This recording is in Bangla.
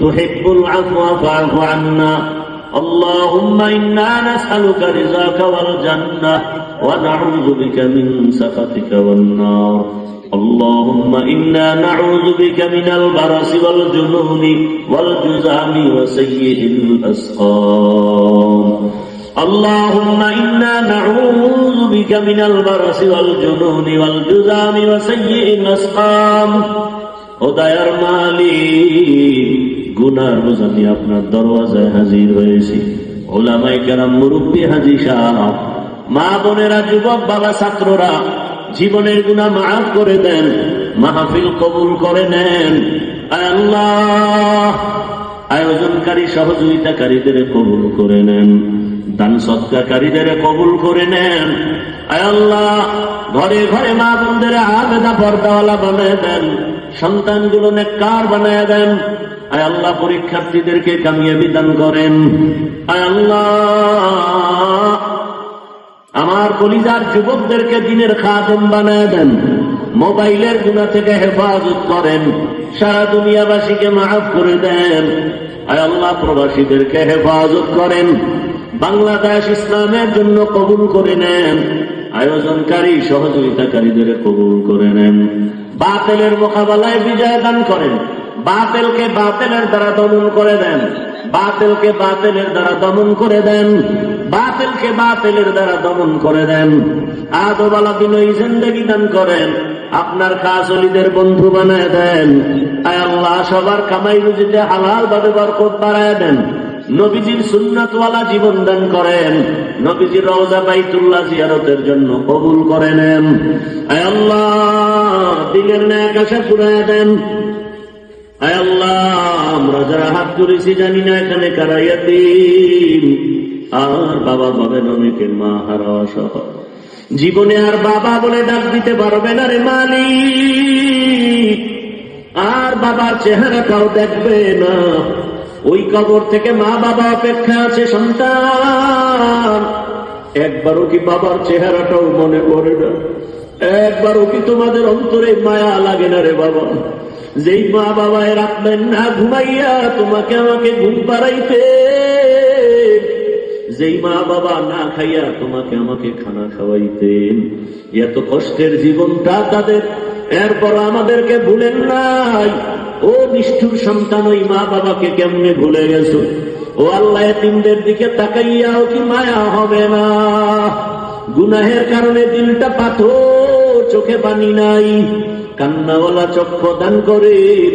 তুহিব্বুল আফওয়া ফা'ফু আন্না اللهم إنا نسألك رضاك والجنة ونعوذ بك من سخطك والنار اللهم إنا نعوذ بك من البرص والجنون والجذام وسيء الأسقام اللهم إنا نعوذ بك من البرص والجنون والجذام وسيء الأسقام ও দয়ার মালিক, গুনার বোঝা নিয়ে আপনার দরওয়াজায় হাজির হয়েছি। ওলামায়ে কেরাম, মুরব্বী, হাজী সাহেব, মা বোনেরা, যুবক, বাবা, ছাত্ররা, জীবনের গুনাহ মাফ করে দেন, মাহফিল কবুল করে নেন। আয় আল্লাহ, আয়োজনকারী সহযোগিতাকারীদের কবুল করে নেন, দান সদকাকারীদের কবুল করে নেন। আয় আল্লাহ, ঘরে ঘরে মা বোনদের আবেদা পর্দাওয়ালা বানায় দেন, সন্তানগুলো নেককার বানায় দেন। আয় আল্লাহ, পরীক্ষার্থীদেরকে কামিয়াবি দান করেন। আয় আল্লাহ, আমার কলিজার যুবকদেরকে দ্বীনের খাদেম বানায় দেন, মোবাইলের গুনাহ থেকে হেফাজত করেন, সারা দুনিয়াবাসীকে মাফ করে দেন। আয় আল্লাহ, প্রবাসীদেরকে হেফাজত করেন, বাংলাদেশ ইসলামের জন্য কবুল করে নেন, আয়োজনকারী সহযোগিতাকারীদের কবুল করে নেন। বাতিলের মোকাবেলায় বিজয় দান করেন, বাতিলকে বাতিলের দ্বারা দমন করে দেন, বাতিলকে বাতিলের দ্বারা দমন করে দেন, বাতিলকে বাতিলের দ্বারা দমন করে দেন। আদোবালা বিনয়ী জিন্দেগি দান করেন, আপনার কাজলীদের বন্ধু বানায় দেন। আয় আল্লাহ, সবার কামাই রুজিতে হালাল ভাবে বরকত বাড়ায় দেন, নবীজির সুন্নাতওয়ালা জীবন দান করেন, নবীজির রওজা বাইতুল্লাহ জিয়ারতের জন্য কবুল করে নেন। আয় আল্লাহ, দিলের নেক আশা পুরায় দেন। আয় আল্লাহ, আমরা যারা হাত তুলেছি জানি না এখানে কারা ইয়াতীম, আর বাবা পাবেন অনেকে, মা হারা সহ, জীবনে আর বাবা বলে ডাক দিতে পারবে না রে মালিক, আর বাবার চেহারাটাও দেখবে না। ওই কবর থেকে মা বাবা অপেক্ষা আছে সন্তান, একবারও কি বাবার চেহারাটাও মনে পড়ে না? একবারও কি তোমাদের অন্তরে মায়া লাগে না রে বাবা? যেই মা বাবা রাখবেন না ঘুমাইয়া তোমাকে আমাকে ঘুম পাড়াইতে, যেই মা বাবা না খাইয়া তোমাকে আমাকে খানা খাওয়াইতেন, এত কষ্টের জীবনটা তাদের, এরপর আমাদেরকে ভুলেন নাই। ও নিষ্ঠুর সন্তান, ওই মা বাবাকে কেমনে ভুলে গেছো? ও আল্লাহ, এতিমদের দিকে তাকাইয়াও কি মায়া হবে না? গুনাহের কারণে দিলটা পাথর, চোখে পানি নাই, কান্নাওয়ালা চক্ষু দান করেন।